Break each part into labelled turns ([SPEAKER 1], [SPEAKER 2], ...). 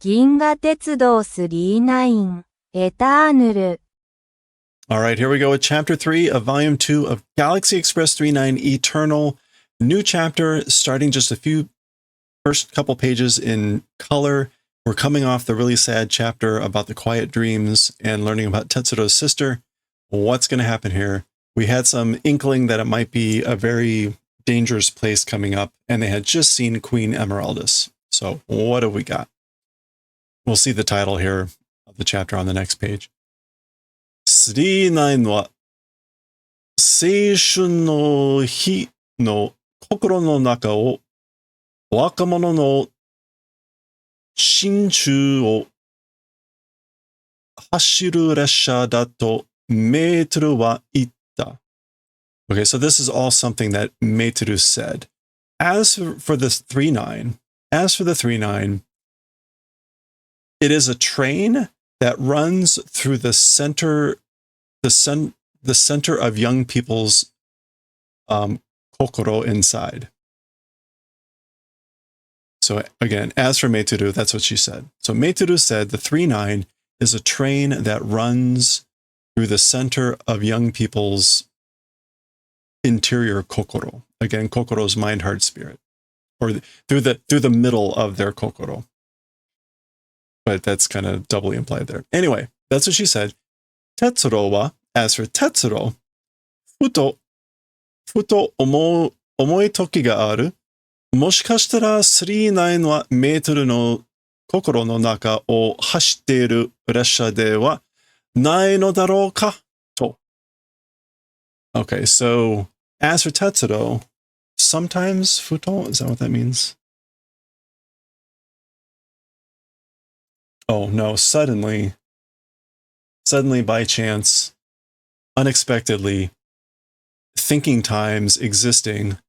[SPEAKER 1] 銀河鉄道39エターヌル
[SPEAKER 2] All right, here we go with Chapter 3 of Volume 2 of Galaxy Express 39 Eternal. New chapter, starting just first couple pages in color. We're coming off the really sad chapter about the quiet dreams and learning about Tetsuro's sister. What's going to happen here? We had some inkling that it might be a very dangerous place coming up, and they had just seen Queen Emeraldus. So what have we got? We'll see the title here of the chapter on the next page. 39は青春の日の心の中を若者の心中を走る列車だとメートルは言った。Okay, so this is all something that Meitoru said. As for the 39, it is a train that runs through the center of young people's kokoro inside. So again, as for Meitoru, that's what she said. So Meitoru said the 39 is a train that runs through the center of young people's interior kokoro. Again, kokoro's mind, heart, spirit, or through the middle of their kokoro. But that's kind of doubly implied there. Anyway, that's what she said. Tetsuro wa, as for Tetsuro, futo思い時がある。もしかしたら39はメートルの心の中を走っている列車ではないのだろうかと。Okay, so as for Tetsuro, sometimes futo, is that what that means? Oh no, suddenly by chance, unexpectedly, thinking times existing.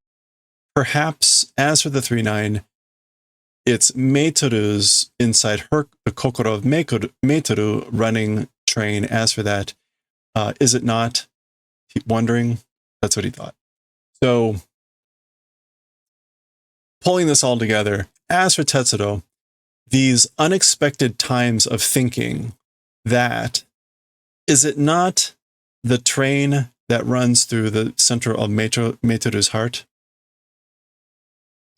[SPEAKER 2] Perhaps, as for the 39, it's Meitoru's inside the kokoro of Meitoru running train. As for that, is it not? Wondering? That's what he thought. So, pulling this all together, as for Tetsuro, these unexpected times of thinking that, is it not the train that runs through the center of Meitoru's heart?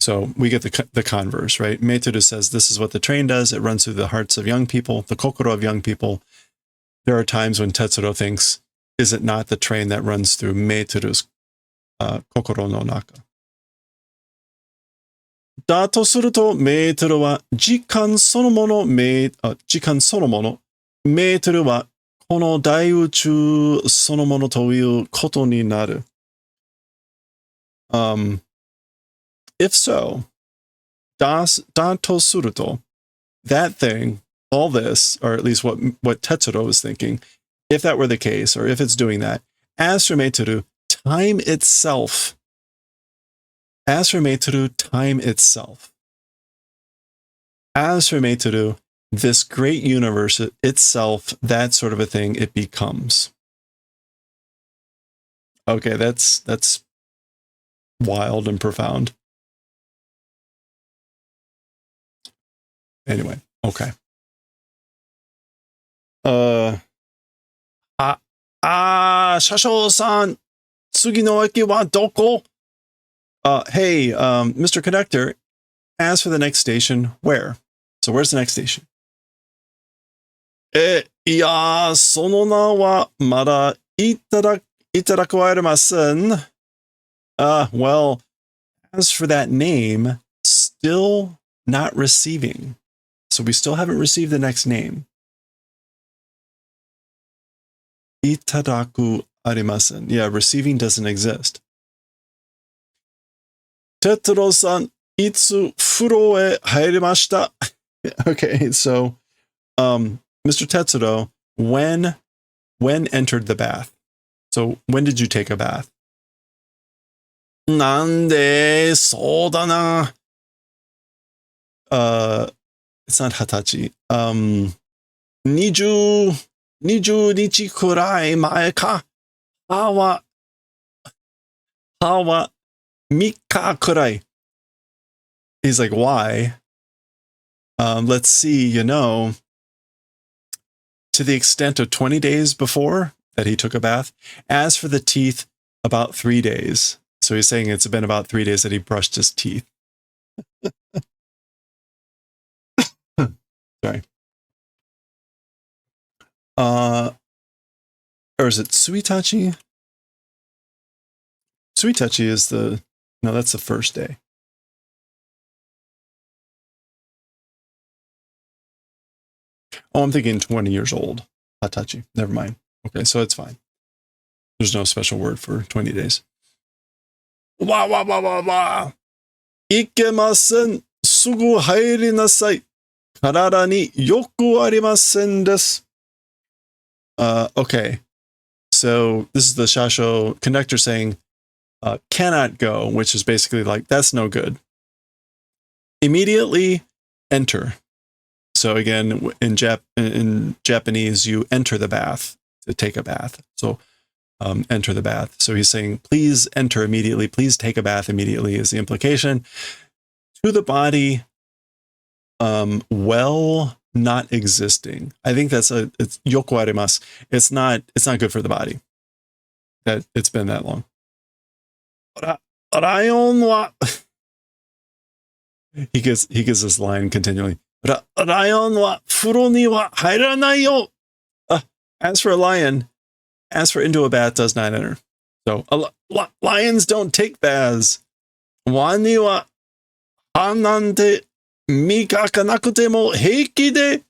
[SPEAKER 2] So we get the converse, right? Meitoru says this is what the train does. It runs through the hearts of young people, the kokoro of young people. There are times when Tetsuro thinks, is it not the train that runs through Meitoru's kokoro no naka? だとすると、メートルは時間そのもの、メートルはこの大宇宙そのものということになる。If so, だとすると, that thing, all this, or at least what Tetsuro was thinking, if that were the case, or if it's doing that, as for Meitoru, time itself. As for Meitoru, this great universe itself, that sort of a thing, it becomes. Okay, that's wild and profound. Anyway, okay. Shasho-san, tsugi no eki wa doko? Hey, Mr. Conductor, as for the next station, where? So where's the next station? いや、その名はまだいただくありません。Well, as for that name, still not receiving. So we still haven't received the next name. いただくありません. Yeah, receiving doesn't exist. 哲郎さん、いつ風呂へ入りました? Okay, so, Mr. Tetsuro, when entered the bath? So, when did you take a bath? なんで、そうだな。It's not Hatachi. 20日くらい前か。歯は3日くらい. He's like, why? let's see, to the extent of 20 days before that he took a bath. As for the teeth, about 3 days. So he's saying it's been about 3 days that he brushed his teeth. Sorry. Or is it Suitachi? Suitachi is that's the first day. Oh, I'm thinking 20 years old. Hatachi. Never mind. Okay, so it's fine. There's no special word for 20 days. Wah, wah, wah, wah, wah. Ikemasen. Sugu hairi nasai. Karara ni yoku arimasen desu. Okay. So this is the Shasho conductor saying, cannot go, which is basically like, that's no good. Immediately enter. So again, in Japanese, you enter the bath to take a bath. So enter the bath. So he's saying, please enter immediately. Please take a bath immediately is the implication. To the body, well, not existing. I think it's yoku arimasu. It's not good for the body that it's been that long. Rayon wa he gives this line continually. Rayon wa furo ni wa hairanai yo. As for a lion, as for into a bath does not enter. So lions don't take baths. Wani wa hanante mikakanakute mo heiki de.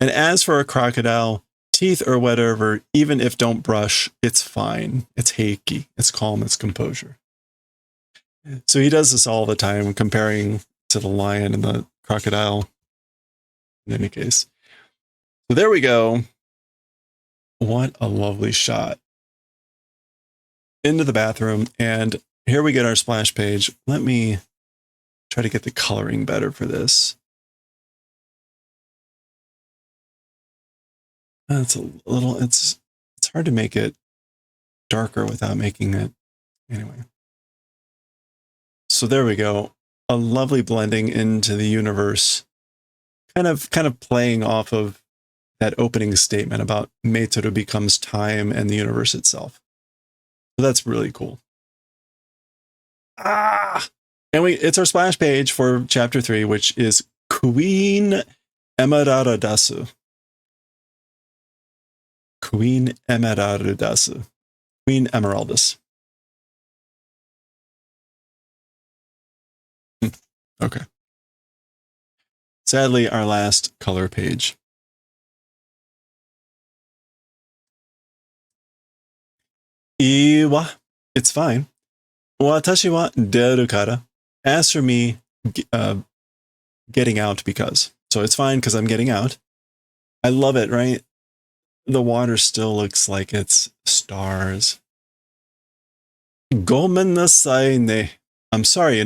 [SPEAKER 2] And as for a crocodile, teeth or whatever, even if don't brush, it's fine. It's heiki. It's calm. It's composure. So he does this all the time, comparing to the lion and the crocodile. In any case. So there we go. What a lovely shot. Into the bathroom. And here we get our splash page. Let me try to get the coloring better for this. It's a little, it's hard to make it darker without making it. Anyway. So there we go. A lovely blending into the universe. Kind of playing off of that opening statement about Meitoru becomes time and the universe itself. So that's really cool. And it's our splash page for chapter 3, which is Queen Emeraldasu. Queen Emeraldasu. Queen Emeraldus. Okay. Sadly, our last color page. Iwa, it's fine. Watashi wa deru kara. As for me, getting out because. So it's fine because I'm getting out. I love it, right? The water still looks like it's stars. Gomen nasai ne. I'm sorry,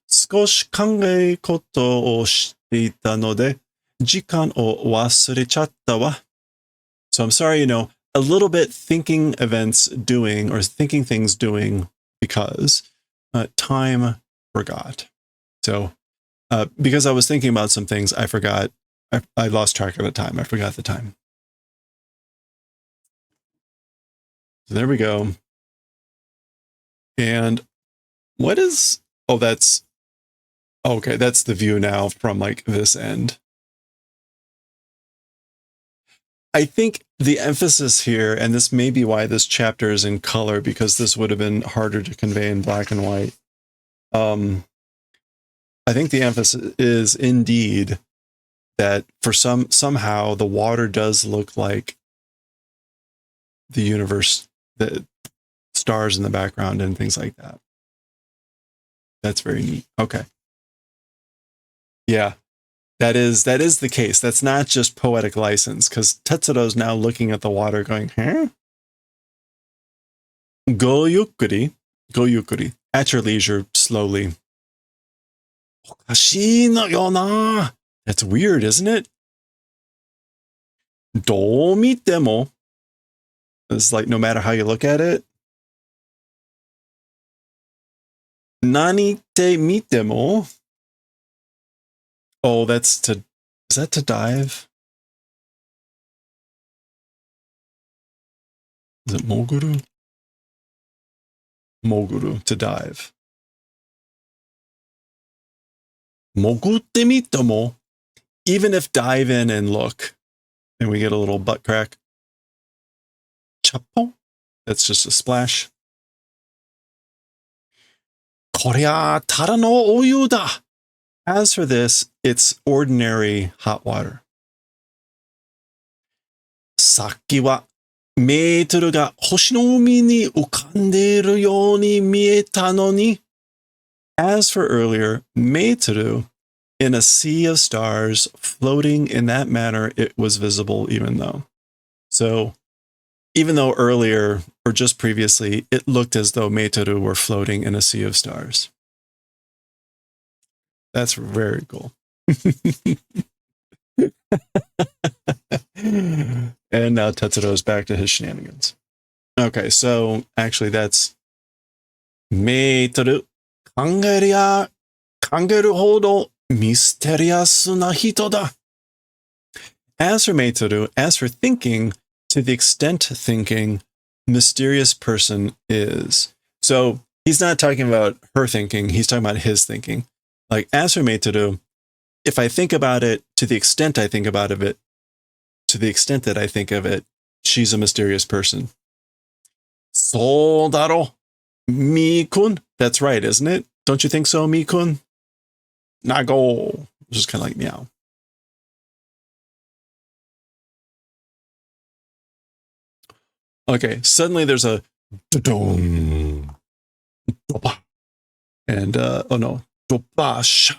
[SPEAKER 2] 少し考え事をしていたので、時間を忘れちゃったわ。So I'm sorry, a little bit thinking events doing or thinking things doing because time forgot. So because I was thinking about some things, I forgot. I lost track of the time. I forgot the time. So there we go. And what is... Oh, that's... Okay, that's the view now from like this end. I think the emphasis here, and this may be why this chapter is in color, because this would have been harder to convey in black and white. I think the emphasis is indeed that for somehow the water does look like the universe, the stars in the background and things like that. That's very neat. Okay. Yeah, that is the case. That's not just poetic license, because Tetsuro's now looking at the water going, huh? Go yukkuri, at your leisure, slowly. That's weird, isn't it? Do mitemo. It's like no matter how you look at it. Nani te mitemo. Oh, that's to... Is that to dive? Is it moguru? Moguru, to dive. Mogutte mitomo. Even if dive in and look, and we get a little butt crack. Chapo. That's just a splash. Korea tara no oyu da. As for this, it's ordinary hot water. Saki wa meitoru ga hoshi no umi ni ukanderu you ni mieta no ni. As for earlier, meitoru, in a sea of stars, floating in that manner, it was visible even though. So, even though earlier, or just previously, it looked as though meitoru were floating in a sea of stars. That's very cool. And now Tetsuro's back to his shenanigans. Okay, so actually that's meitoru kangeru hodo mysterious na hito da. As for meitoru, as for thinking, to the extent thinking, mysterious person is. So he's not talking about her thinking, he's talking about his thinking. Like, as for meitoru, if I think about it, to the extent I think about it, to the extent that I think of it, she's a mysterious person. So daro, mi-kun. That's right, isn't it? Don't you think so, mi-kun? Nago. Just kind of like meow. Okay, suddenly there's a da-dong. And, oh no, dobash.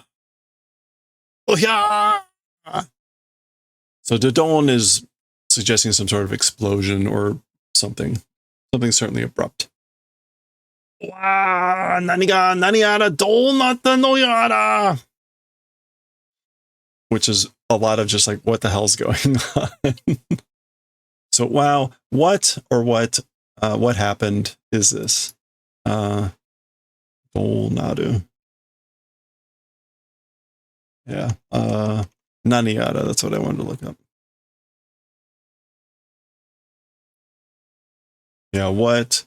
[SPEAKER 2] Oh yeah! So Dodon is suggesting some sort of explosion or something. Something certainly abrupt. Wow, nani yara, donatta no yara. Which is a lot of just like, what the hell's going on? So, wow, what happened is this? Dolnadu. Yeah, nani yara, that's what I wanted to look up. Yeah, what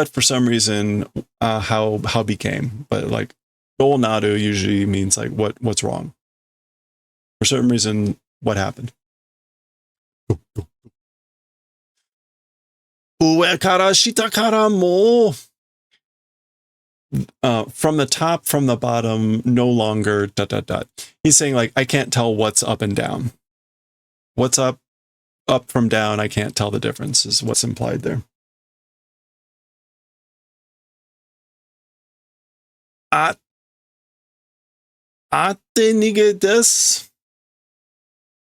[SPEAKER 2] for some reason, how became, but like dolnadu usually means like what's wrong. For some reason, what happened? Ue kara shita kara mo. From the top, from the bottom, no longer ... He's saying like, I can't tell what's up and down. What's up from down, I can't tell the difference, is what's implied there. Ate nige desu.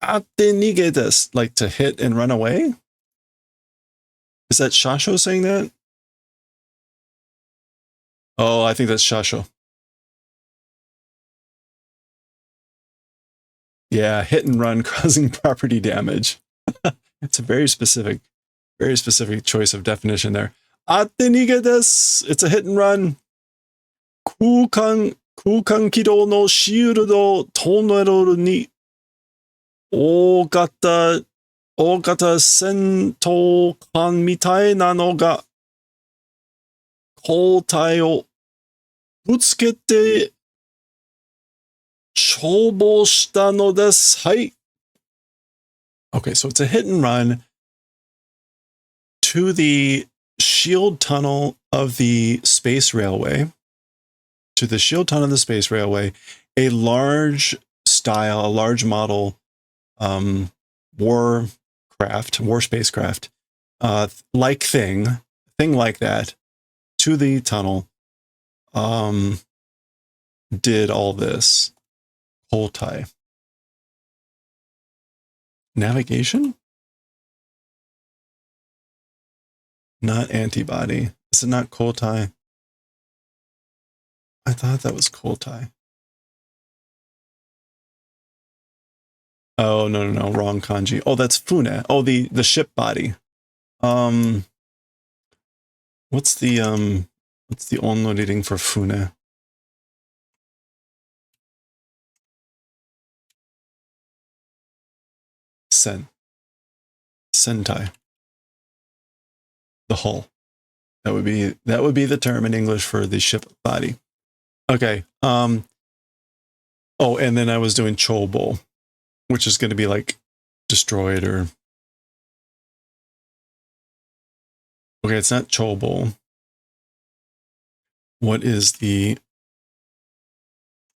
[SPEAKER 2] Ate nige desu. Like to hit and run away? Is that Shasho saying that? Oh, I think that's Shasho. Yeah, hit and run causing property damage. It's a very specific choice of definition there. Ate nige desu. It's a hit and run. Kukan kidou no shield toneru ni ogata sentou kan mitai na no ga koutai o butsukete shobou shita no desu. Hai. Okay, so it's a hit and run to the shield tunnel of the space railway. To the shield tunnel of the space railway, a large model war spacecraft, like thing like that, to the tunnel, did all this. Holtai. Navigation? Not antibody. Is it not Koltai? I thought that was Koltai. Oh, no, wrong kanji. Oh, that's Fune. Oh, the ship body. What's the onno reading for Fune? Sentai. The hull. That would be the term in English for the ship body. Okay. Oh, and then I was doing chobo, which is going to be like destroyed or. Okay, it's not chobo. What is the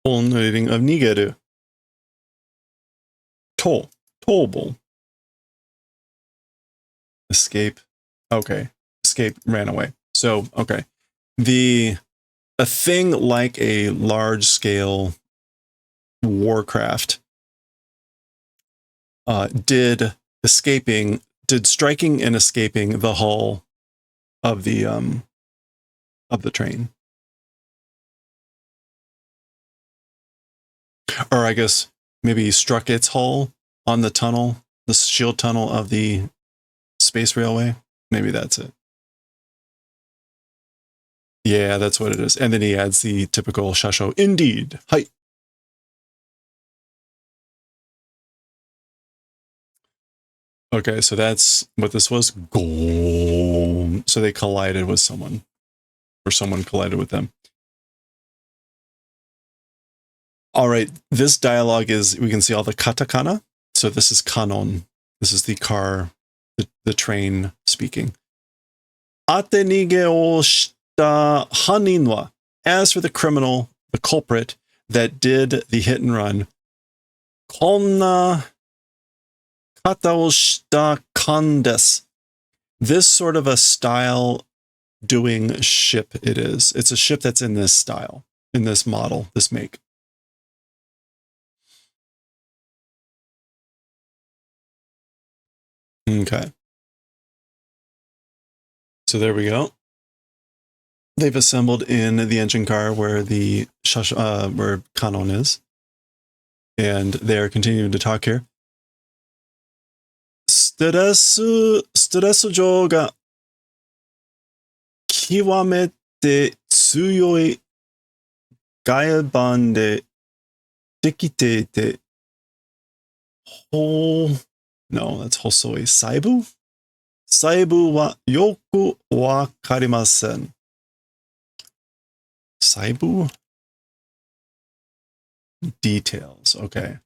[SPEAKER 2] full rating of nigeru? Tobo. Escape. Okay. Escape, ran away. So, okay. A thing like a large scale warcraft did striking and escaping the hull of the train. Or I guess maybe struck its hull on the tunnel, the shield tunnel of the space railway. Maybe that's it. Yeah, that's what it is. And then he adds the typical shasho. Indeed. Hi. Okay, so that's what this was. Goal. So they collided with someone. Or someone collided with them. All right, this dialogue is, we can see all the katakana. So this is kanon. This is the car, the train speaking. Ate nige o shita hanin wa. As for the criminal, the culprit that did the hit and run, konna kata o shita kan desu. This sort of a style doing ship it is. It's a ship that's in this style, in this model, this make. Okay. So there we go. They've assembled in the engine car where the where Kanon is, and they are continuing to talk here. Stresu jo ga kiwamete tsuyoi gaiban de dekite te no, that's hosoi saibu. Saibu wa yoku wakarimasen. Saibu? Details. Okay.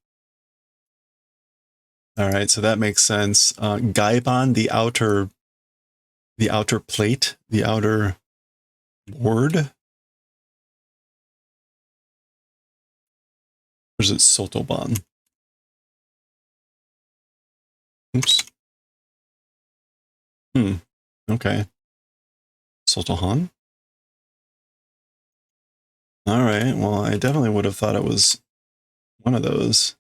[SPEAKER 2] All right, so that makes sense. Gaiban, the outer plate, the outer board. Or is it sotoban? Oops. Okay. Sotohan? All right, well, I definitely would have thought it was one of those.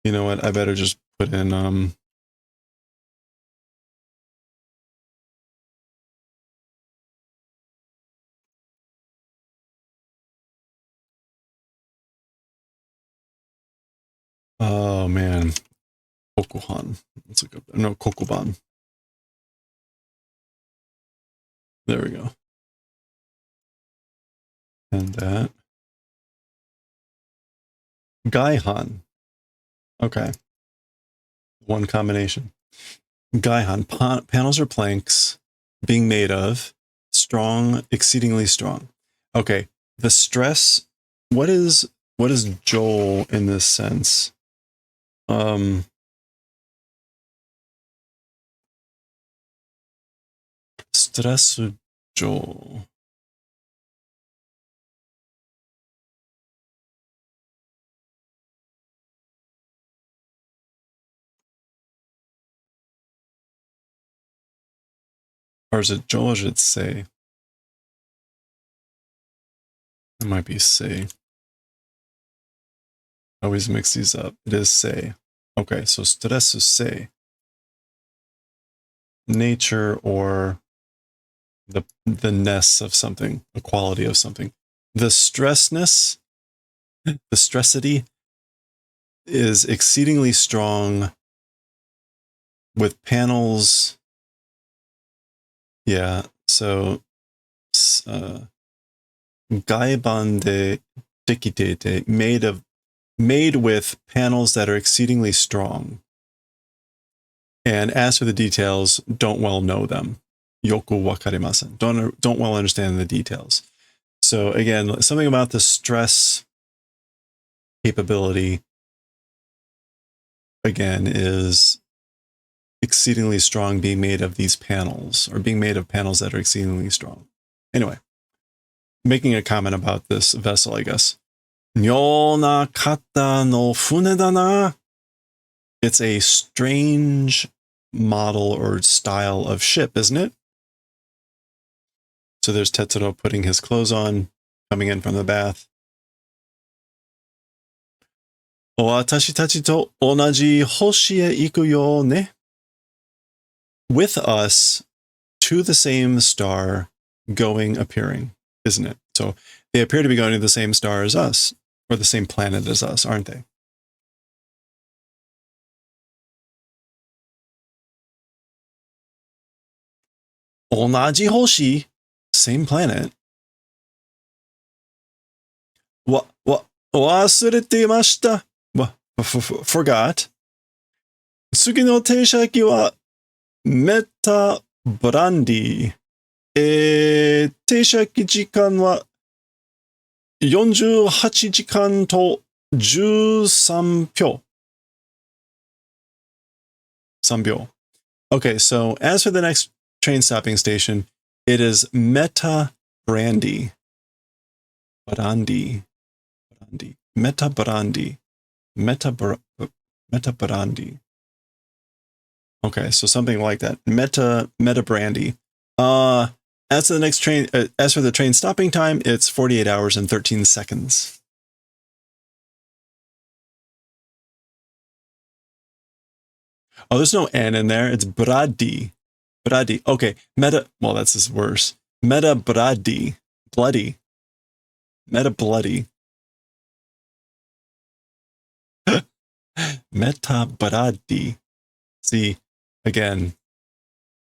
[SPEAKER 2] You know what? I better just put in oh man. Kokuhan. Let's look up. No, Kokuban. There we go. And that. Gaihan. Okay. One combination. Gaihan. Panels or planks being made of strong, exceedingly strong. Okay. The stress. What is Joel in this sense? Stress Joel. Or is it Joel or is it Say? It might be Say. I always mix these up. It is Say. Okay, so stress is Say. Nature or the ness of something, the quality of something. The stressness, the stressity is exceedingly strong with panels. Yeah, so Gaiban de dekitete, made with panels that are exceedingly strong. And as for the details, don't well know them. Yoku wakarimasen. Don't well understand the details. So again, something about the stress capability, again, is exceedingly strong, being made of these panels, or being made of panels that are exceedingly strong. Anyway, making a comment about this vessel, I guess. Myona kata no fune da na. It's a strange model or style of ship, isn't it? So there's Tetsuro putting his clothes on, coming in from the bath. Watashi tachi to onaji hoshi e iku yo ne. With us to the same star appearing, isn't it? So they appear to be going to the same star as us, or the same planet as us, aren't they? Onaji hoshi, same planet. Wasurete imashita. Forgot. Tsugi no teishaki wa meta brandy. 停車時間は48時間と13秒。3秒. Okay, so as for the next train stopping station, it is Meta Brandy. Brandy. Meta Brandy. Meta Brandy. Okay, so something like that. Meta Brandy. As for the next train, as for the train stopping time, it's 48 hours and 13 seconds. Oh, there's no N in there. It's Brady. Brady. Okay. Well, that's just worse. Meta Brady. Bloody. Meta Bloody. Meta Brady. See, again,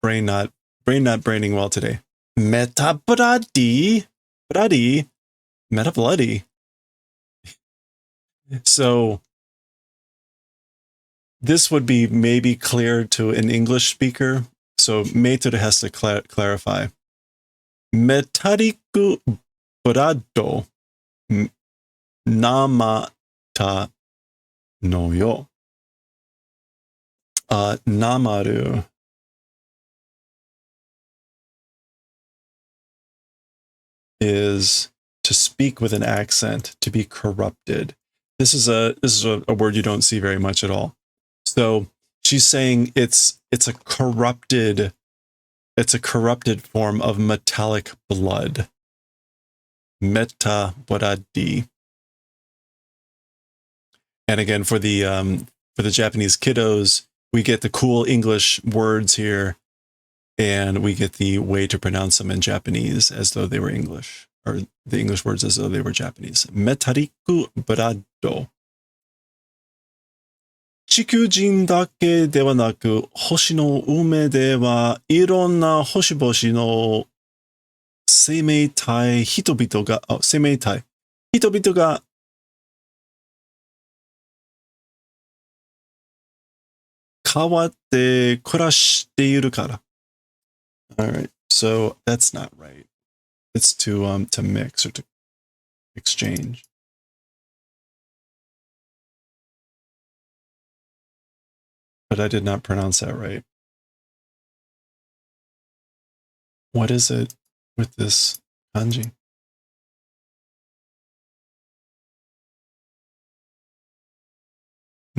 [SPEAKER 2] brain not braining well today. Meta Brady. Brady. Meta Bloody. So this would be maybe clear to an English speaker. So Meitere has to clarify. Metariku brado namata no yo. Namaru is to speak with an accent, to be corrupted. This is a word you don't see very much at all. So she's saying it's a corrupted form of metallic blood. Meta boradi. And again, for the Japanese kiddos, we get the cool English words here, and we get the way to pronounce them in Japanese as though they were English, or the English words as though they were Japanese. Metariku brado. 地球人だけではなく、星の上ではいろんな星々の生命体、人々が変わって暮らしているから。Alright, so that's not right. It's to mix or to exchange. But I did not pronounce that right. What is it with this kanji?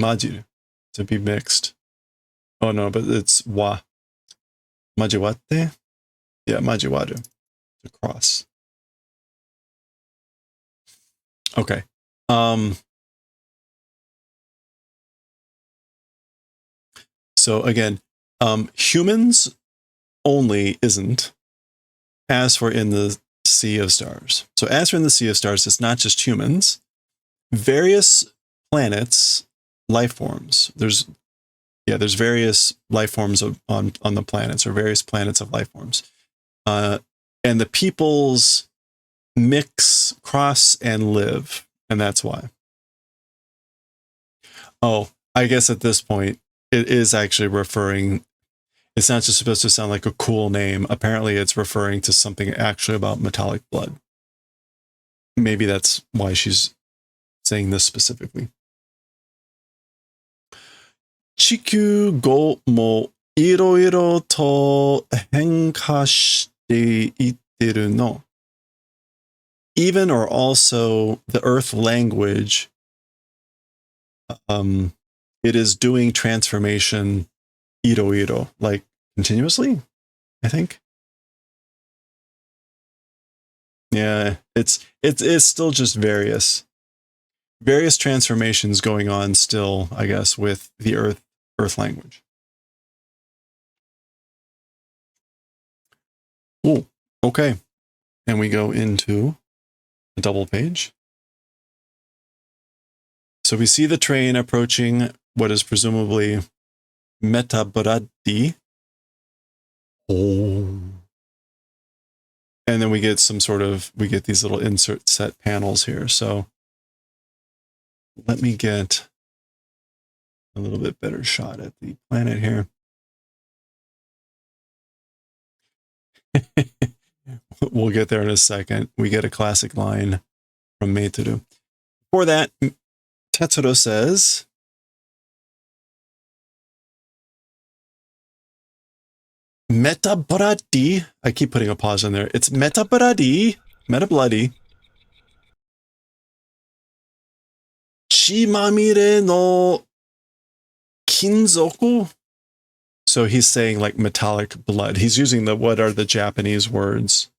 [SPEAKER 2] Majiru, to be mixed. Oh no, but it's wa. Majiwate? Yeah, majiwaru. To cross. Okay. So again, humans only isn't, as for in the Sea of Stars. So as for in the Sea of Stars, it's not just humans. Various planets, life forms. There's various life forms on the planets, or various planets of life forms. And the peoples mix, cross, and live. And that's why. Oh, I guess at this point, it is actually referring, it's not just supposed to sound like a cool name. Apparently, it's referring to something actually about metallic blood. Maybe that's why she's saying this specifically. 地球語もいろいろと変化していってるの。Even or also the Earth language, it is doing transformation いろいろ, like continuously, I think. Yeah, it's still just various transformations going on still, I guess, with the Earth language. Ooh, okay. And we go into a double page. So we see the train approaching what is presumably Metabradi. Oh. And then we get these little insert set panels here. So let me get a little bit better shot at the planet here. We'll get there in a second. We get a classic line from Meitoru. For that, Tetsuro says, Metabradi. I keep putting a pause in there. It's Metabradi. Metabloody. Chimamire no kinzoku. So he's saying like metallic blood. He's using what are the Japanese words?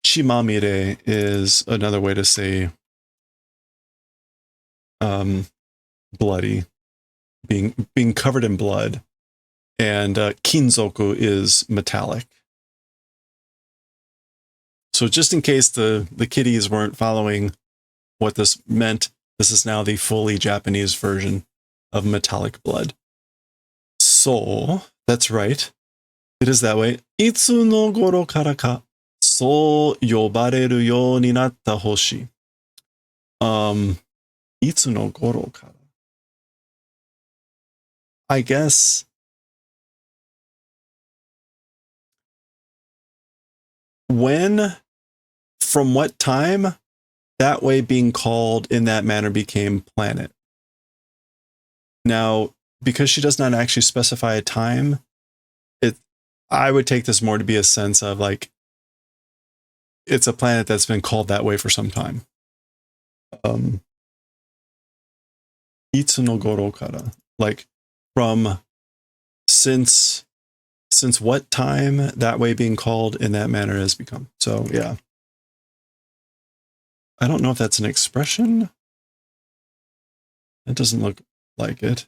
[SPEAKER 2] Chimamire is another way to say bloody, being covered in blood, and kinzoku is metallic. So just in case the kiddies weren't following what this meant, this is now the fully Japanese version of metallic blood. So that's right. It is that way. いつの頃からかそう呼ばれるようになった星。いつの頃から? I guess when, from what time, that way being called in that manner became planet. Now, because she does not actually specify a time, I would take this more to be a sense of like, it's a planet that's been called that way for some time. Itsu no goro kara, like from since what time that way being called in that manner has become. So yeah. I don't know if that's an expression. It doesn't look like it.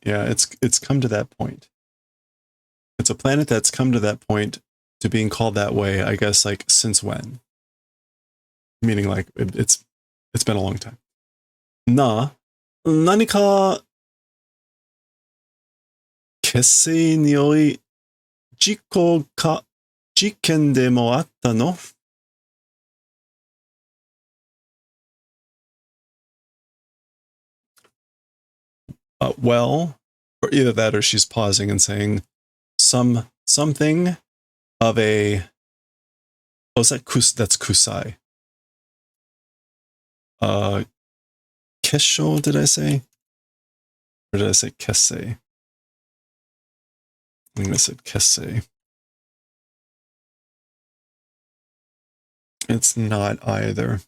[SPEAKER 2] Yeah, it's come to that point. It's a planet that's come to that point to being called that way, I guess, like since when? Meaning like it's been a long time. Na, 何か決戦におい事故か事件でもあったの? Well, or either that or she's pausing and saying something of a, oh, is that that's kusai. Kesho, did I say? Or did I say kessei? I think I said kessei. It's not either.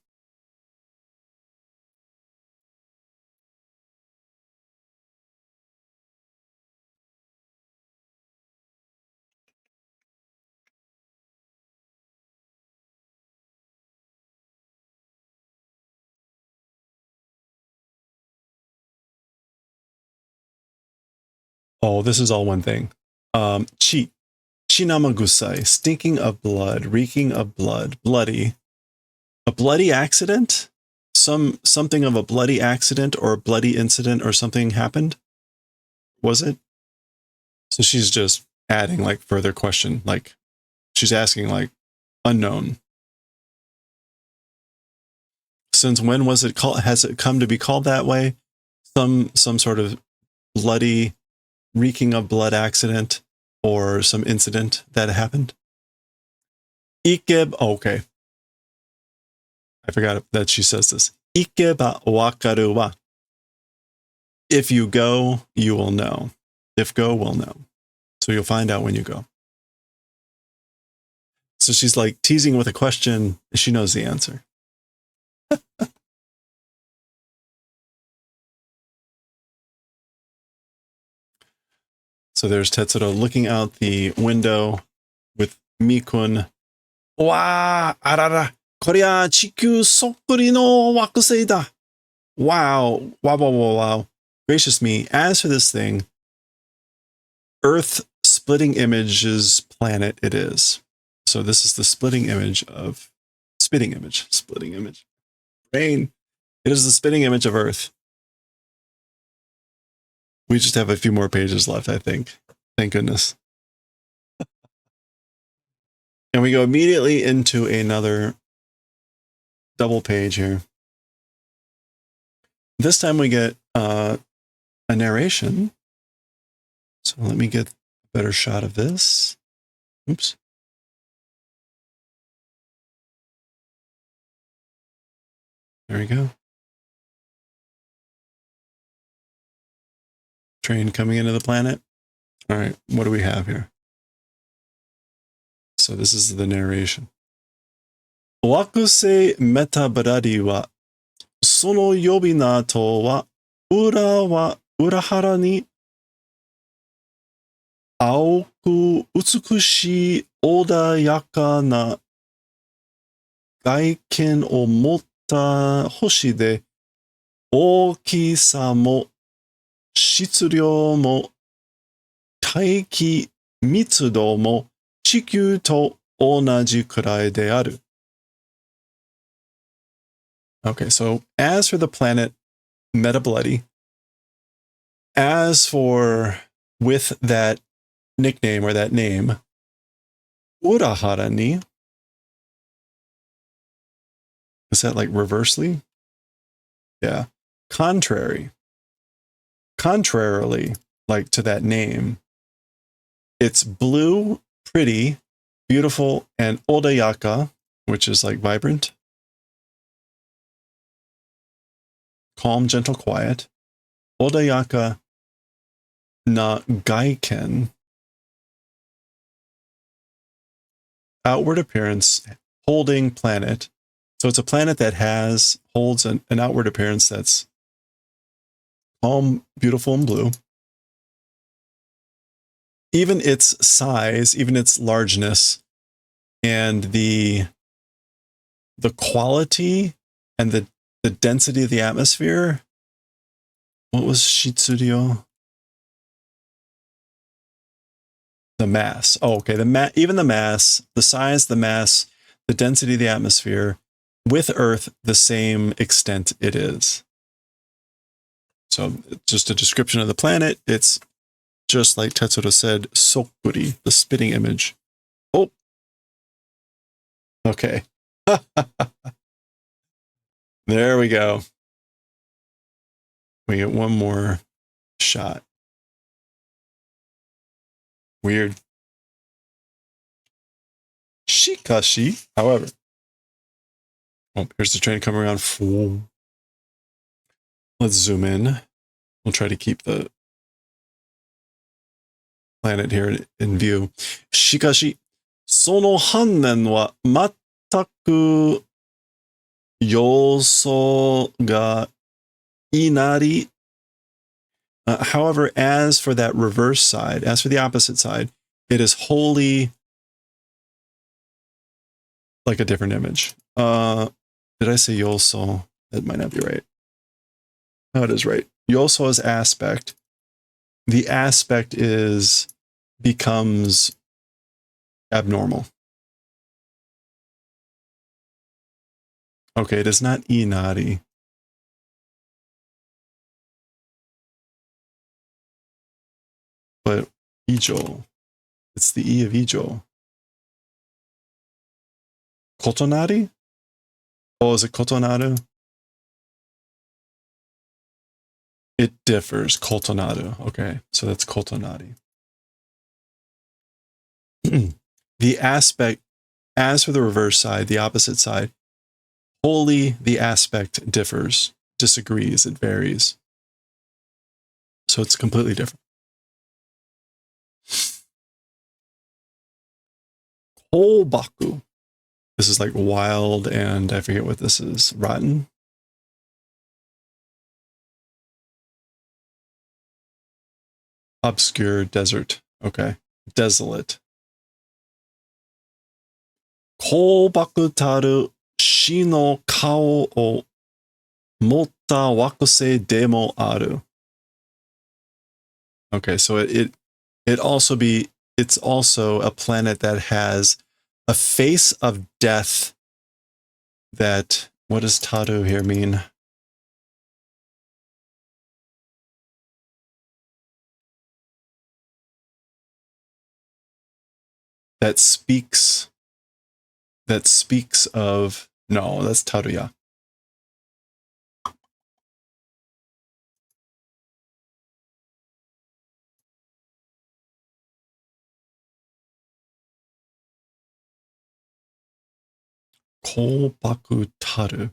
[SPEAKER 2] Oh, this is all one thing. Chinamagusai, stinking of blood, reeking of blood, bloody. A bloody accident? Something of a bloody accident or a bloody incident or something happened? was it? So she's just adding like further question, like she's asking like unknown. Since when was it called? Has it come to be called that way? Some sort of bloody, reeking of blood accident or some incident that happened? Ikeb, okay. I forgot that she says this. Ikeba wakaru wa. If you go, you will know. If go, will know. So you'll find out when you go. So she's like teasing with a question. She knows the answer. So there's Tetsuro looking out the window with Mikun. Wa, arara, korea chikyū sokkuri no wakusei da. Wow, wow, wow, wow, wow. Gracious me, as for this thing, Earth splitting images planet it is. So this is the splitting image. Brain. It is the spitting image of Earth. We just have a few more pages left, I think. Thank goodness. And we go immediately into another double page here. This time we get a narration. So let me get a better shot of this. Oops. There we go. Train coming into the planet. All right, what do we have here? So this is the narration. Wakusei metabarari wa sono yobina to wa urahara ni aoku utsukushii odayaka na gaiken o motta hoshi de ookisa mo shitsuryo mo taiki mitsudo mo chikyū to onaji kurai de aru. Okay, so as for the planet Metabloody, as for with that nickname or that name, Urahara ni, is that like reversely? Yeah. Contrarily, like to that name, it's blue, pretty, beautiful, and odayaka, which is like vibrant, calm, gentle, quiet. Odayaka na gaiken, outward appearance, holding planet. So it's a planet that holds an outward appearance that's calm, beautiful, and blue. Even its size, even its largeness, and the quality and the density of the atmosphere. What was Shitsuryo? The mass. Oh, okay. Even the mass, the size, the mass, the density of the atmosphere, with Earth, the same extent it is. So just a description of the planet. It's just like Tetsuro said, sokkuri, the spitting image. Oh, okay. There we go. We get one more shot. Weird. Shikashi, however. Oh, here's the train coming around. Let's zoom in. We'll try to keep the planet here in view. Shikashi, sono hannen wa mattaku yoso ga inari. However, as for that reverse side, as for the opposite side, it is wholly like a different image. Did I say yoso? That might not be right. No, it is right. Yoso is aspect. The aspect becomes abnormal. Okay, it is not inari. Ijo. It's the E of Ijo. Kotonari? Oh, is it kotonaru? It differs. Kotonaru. Okay, so that's kotonari. The aspect, as for the reverse side, the opposite side, wholly the aspect differs, disagrees, it varies. So it's completely different. Holbaku. This is like wild, and I forget what this is. Rotten? Obscure desert. Okay. Desolate. Holbaku taru shi no kao o motta wakusei demo aru. Okay, so it's also a planet that has a face of death that, what does taru here mean? That speaks of, no, that's taruya. Kolbaku taru.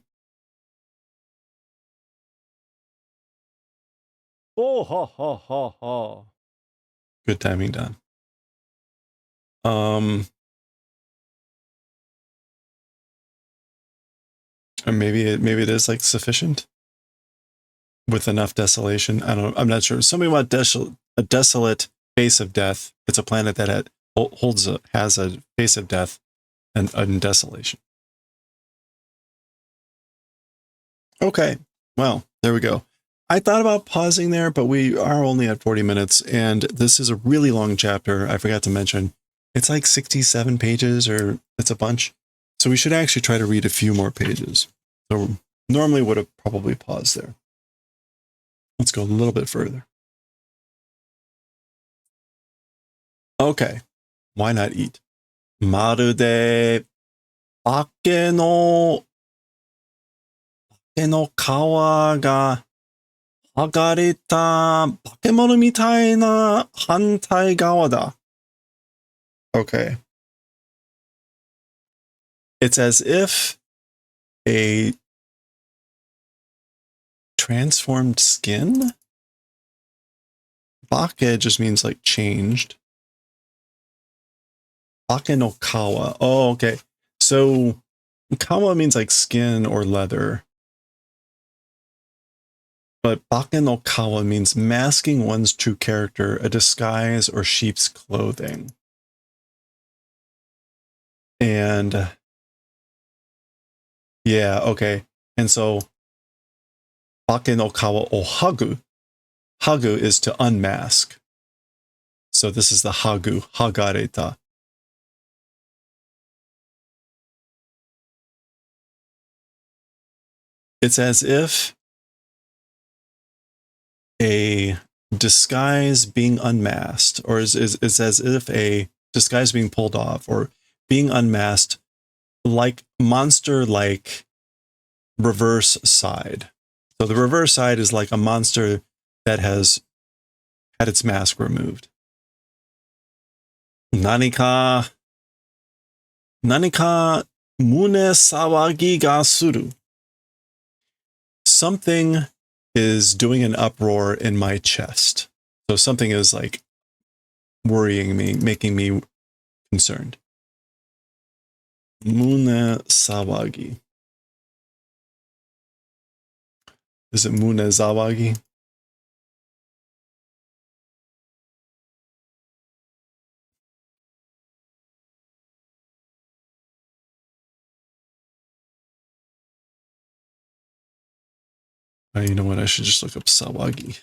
[SPEAKER 3] Oh, ha, ha, ha, ha.
[SPEAKER 2] Good timing, Don. Or maybe it is like sufficient with enough desolation. I'm not sure. Somebody want a desolate face of death. It's a planet that has a face of death and desolation. Okay, well, there we go. I thought about pausing there, but we are only at 40 minutes, and this is a really long chapter. I forgot to mention, it's like 67 pages, or it's a bunch. So we should actually try to read a few more pages. So normally would have probably paused there. Let's go a little bit further. Okay, why not eat? Marude ake no kawa ga hagareta bakemono mitai na hantai gawa da. Okay. It's as if a transformed skin? Bake just means like changed. Bake no kawa. Oh, okay. So kawa means like skin or leather. But bake no kawa means masking one's true character, a disguise, or sheep's clothing. And yeah, okay. And so bake no kawa o hagu. Hagu is to unmask. So this is the hagu, hagareta. It's as if a disguise being unmasked, or it's as if a disguise being pulled off, or being unmasked, like monster, like reverse side. So the reverse side is like a monster that has had its mask removed. Nanika mune sawagi ga suru. Something is doing an uproar in my chest. So something is like worrying me, making me concerned. Mune sawagi. Is it Mune zawagi? You know what? I should just look up sawagi.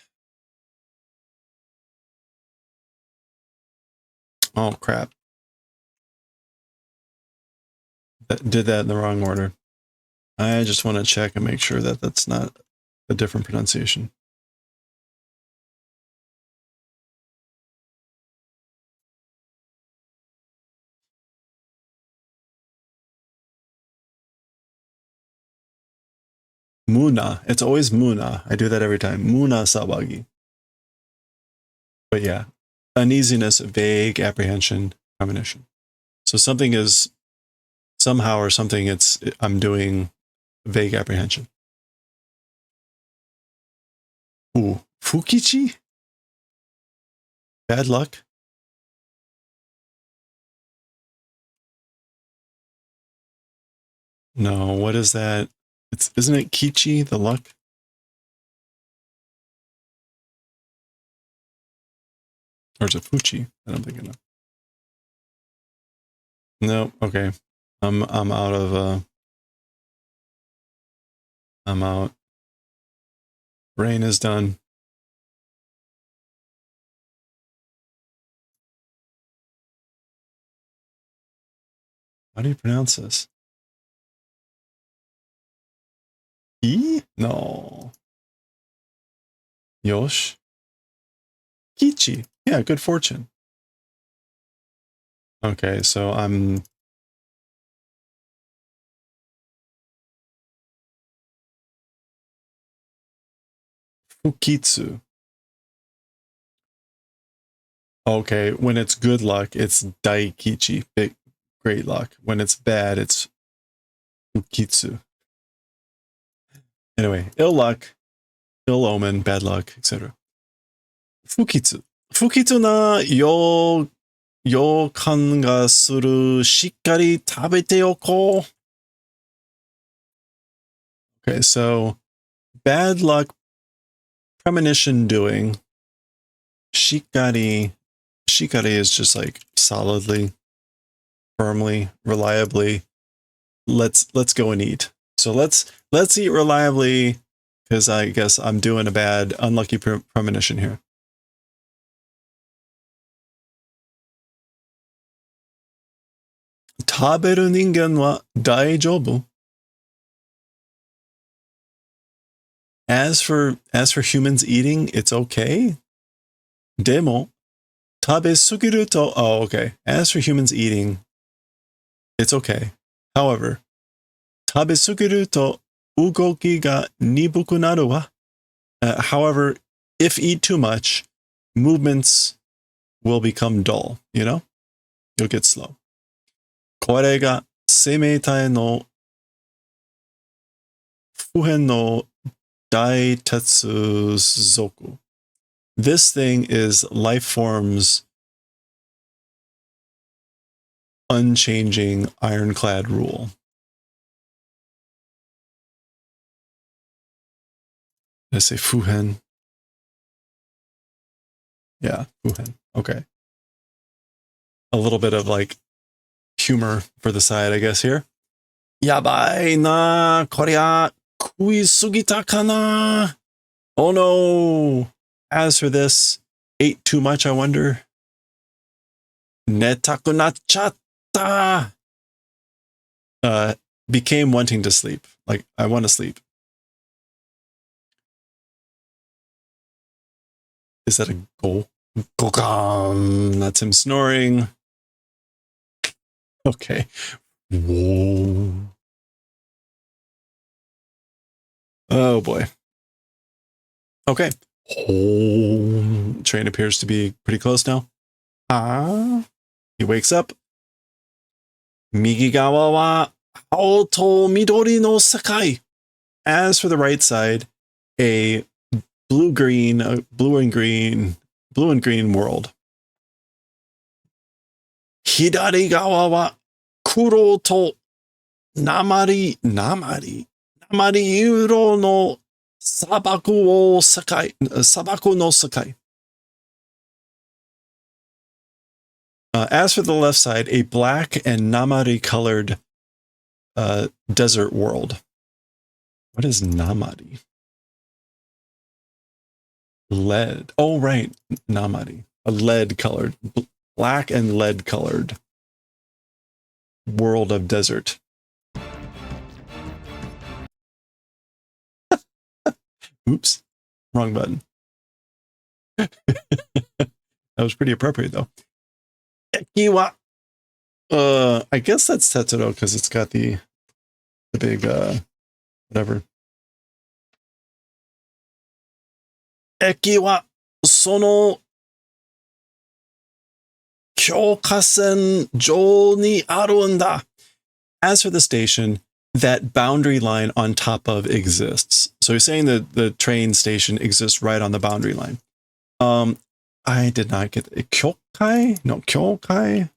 [SPEAKER 2] Oh, crap. Did that in the wrong order. I just want to check and make sure that that's not a different pronunciation. Muna. It's always Muna. I do that every time. Muna Sawagi. But yeah, uneasiness, vague apprehension, premonition. So something is somehow or something I'm doing vague apprehension. Ooh, Fukichi? Bad luck? No, what is that? Isn't it Kichi, the luck? Or is it Fuchi that I'm thinking of? No, okay. I'm out of I'm out. Rain is done. How do you pronounce this? E? No. Yosh? Kichi. Yeah, good fortune. Okay, so I'm Fukitsu. Okay, when it's good luck, it's Daikichi, big, great luck. When it's bad, it's Fukitsu. Anyway, ill luck, ill omen, bad luck, etc. Fukitsu. Fukitsu na yokan ga suru shikkari tabete yoko. Okay, so bad luck, premonition doing. Shikari is just like solidly, firmly, reliably. Let's go and eat. So let's eat reliably, because I guess I'm doing a bad, unlucky premonition here. Taberu ningen wa daijoubu. As for humans eating, it's okay. Demo tabesugiru to. Oh, okay. As for humans eating, it's okay. However, tabesugiru to ugoki ga nibuku naru wa. However, if eat too much, movements will become dull, you know? You'll get slow. これが生命体の普遍の大鉄則. This thing is life form's unchanging ironclad rule. Did I say fuhen? Yeah, fuhen. Okay. A little bit of like humor for the side, I guess, here. Yabai na, korea kui sugita kana. Oh no. As for this, ate too much, I wonder. Netaku nachatta. Became wanting to sleep. Like, I want to sleep. Is that a go? Gogan. That's him snoring. Okay. Whoa. Oh boy. Okay. Oh, train appears to be pretty close now. He wakes up. Migigawa wa aoto midori no sakai. As for the right side, a blue and green world. Hidari gawa wa kuro to namari uro no sabaku no sakai. As for the left side, a black and namari colored desert world. What is namari? Lead. Oh, right. Namari. A lead colored, black and lead colored world of desert. Oops. Wrong button. That was pretty appropriate, though. Ekiwa. I guess that's Tetsuro because it's got the big whatever. 駅はその境界線上にあるんだ. As for the station, that boundary line on top of exists. So you're saying that the train station exists right on the boundary line. I did not get it. Kyokai? No, kyokai.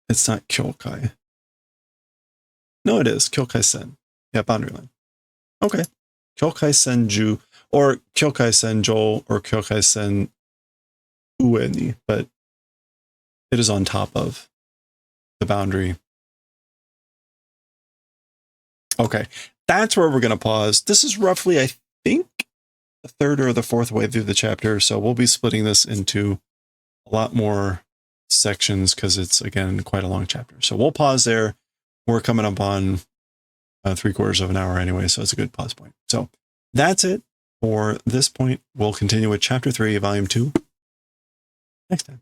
[SPEAKER 2] It's not kyokai. No, it is. Kyokai-sen. Yeah, boundary line. Okay. Kyokai-sen-ju, or Kyokai-sen-jo, or Kyokai-sen ueni, but it is on top of the boundary. Okay. That's where we're going to pause. This is roughly, I think, the third or the fourth way through the chapter, so we'll be splitting this into a lot more sections because it's, again, quite a long chapter. So we'll pause there. We're coming up on 3/4 of an hour anyway, so it's a good pause point. So that's it for this point. We'll continue with chapter 3, volume 2 next time.